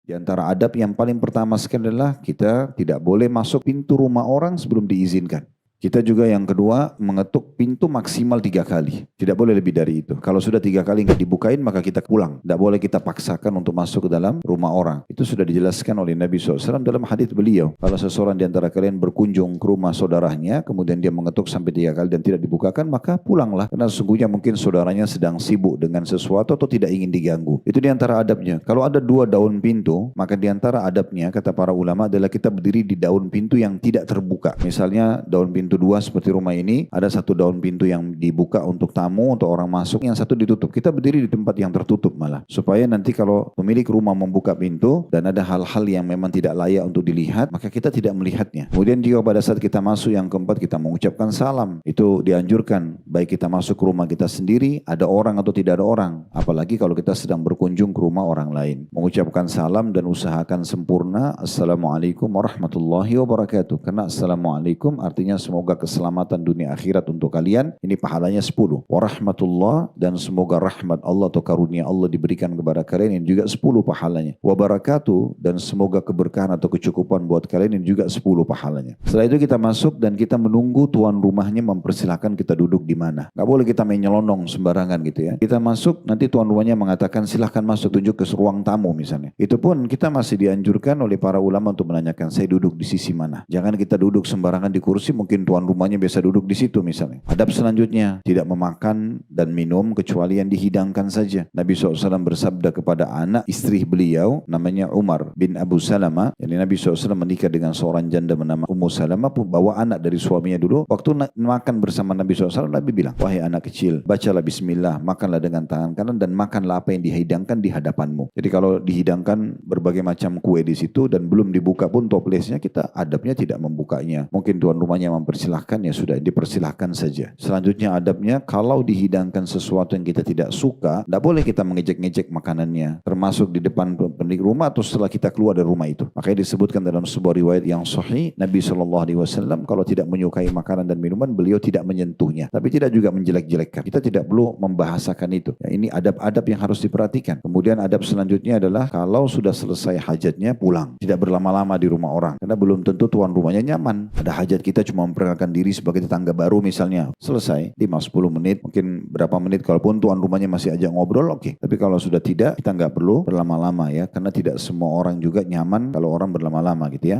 Di antara adab yang paling pertama sekali adalah kita tidak boleh masuk pintu rumah orang sebelum diizinkan. Kita juga yang kedua mengetuk pintu maksimal 3 kali. Tidak boleh lebih dari itu. Kalau sudah 3 kali nggak dibukain maka kita pulang. Tidak boleh kita paksakan untuk masuk ke dalam rumah orang. Itu sudah dijelaskan oleh Nabi SAW dalam hadits beliau. Kalau seseorang di antara kalian berkunjung ke rumah saudaranya, kemudian dia mengetuk sampai 3 kali dan tidak dibukakan, maka pulanglah. Karena sesungguhnya mungkin saudaranya sedang sibuk dengan sesuatu atau tidak ingin diganggu. Itu di antara adabnya. Kalau ada 2 daun pintu, maka di antara adabnya kata para ulama adalah kita berdiri di daun pintu yang tidak terbuka. Misalnya daun pintu 2 seperti rumah ini, ada 1 daun pintu yang dibuka untuk tamu, untuk orang masuk, yang 1 ditutup. Kita berdiri di tempat yang tertutup malah. Supaya nanti kalau pemilik rumah membuka pintu dan ada hal-hal yang memang tidak layak untuk dilihat, maka kita tidak melihatnya. Kemudian juga pada saat kita masuk yang keempat, kita mengucapkan salam. Itu dianjurkan, baik kita masuk ke rumah kita sendiri, ada orang atau tidak ada orang. Apalagi kalau kita sedang berkunjung ke rumah orang lain. Mengucapkan salam dan usahakan sempurna. Assalamualaikum warahmatullahi wabarakatuh. Karena Assalamualaikum artinya semoga keselamatan dunia akhirat untuk kalian. Ini pahalanya 10. Warahmatullah, dan semoga rahmat Allah atau karunia Allah diberikan kepada kalian, yang juga 10 pahalanya. Wabarakatuh, dan semoga keberkahan atau kecukupan buat kalian, yang juga 10 pahalanya. Setelah itu kita masuk dan kita menunggu tuan rumahnya mempersilahkan kita duduk di mana. Gak boleh kita main nyelonong sembarangan gitu ya. Kita masuk, nanti tuan rumahnya mengatakan silahkan masuk, tunjuk ke ruang tamu misalnya. Itu pun kita masih dianjurkan oleh para ulama untuk menanyakan saya duduk di sisi mana. Jangan kita duduk sembarangan di kursi, mungkin tuan rumahnya biasa duduk di situ misalnya. Adab selanjutnya, tidak memakan dan minum kecuali yang dihidangkan saja. Nabi SAW bersabda kepada anak istri beliau, namanya Umar bin Abu Salamah. Jadi Nabi SAW menikah dengan seorang janda bernama Ummu Salamah, pun bawa anak dari suaminya dulu. Waktu makan bersama Nabi SAW, Nabi bilang, wahai anak kecil, bacalah bismillah, makanlah dengan tangan kanan dan makanlah apa yang dihidangkan di hadapanmu. Jadi kalau dihidangkan berbagai macam kue di situ dan belum dibuka pun toplesnya, kita adabnya tidak membukanya. Mungkin tuan rumahnya mempersilahkan, ya sudah dipersilahkan saja. Selanjutnya adabnya, kalau dihidangkan sesuatu yang kita tidak suka, tidak boleh kita mengejek-ngejek makanannya, termasuk di depan pemilik rumah atau setelah kita keluar dari rumah itu. Makanya disebutkan dalam sebuah riwayat yang sahih, Nabi SAW kalau tidak menyukai makanan dan minuman, beliau tidak menyentuhnya, tapi tidak juga menjelek-jelekkan. Kita tidak perlu membahasakan itu. Ya, ini adab-adab yang harus diperhatikan. Kemudian adab selanjutnya adalah kalau sudah selesai hajatnya pulang, tidak berlama-lama di rumah orang, karena belum tentu tuan rumahnya nyaman. Ada hajat kita cuma memperkenalkan diri sebagai tetangga baru misalnya, selesai 5-10 menit, mungkin berapa menit, kalaupun tuan rumahnya masih ajak ngobrol, oke. Tapi kalau sudah tidak, kita nggak perlu berlama-lama ya, karena tidak semua orang juga nyaman kalau orang berlama-lama gitu ya.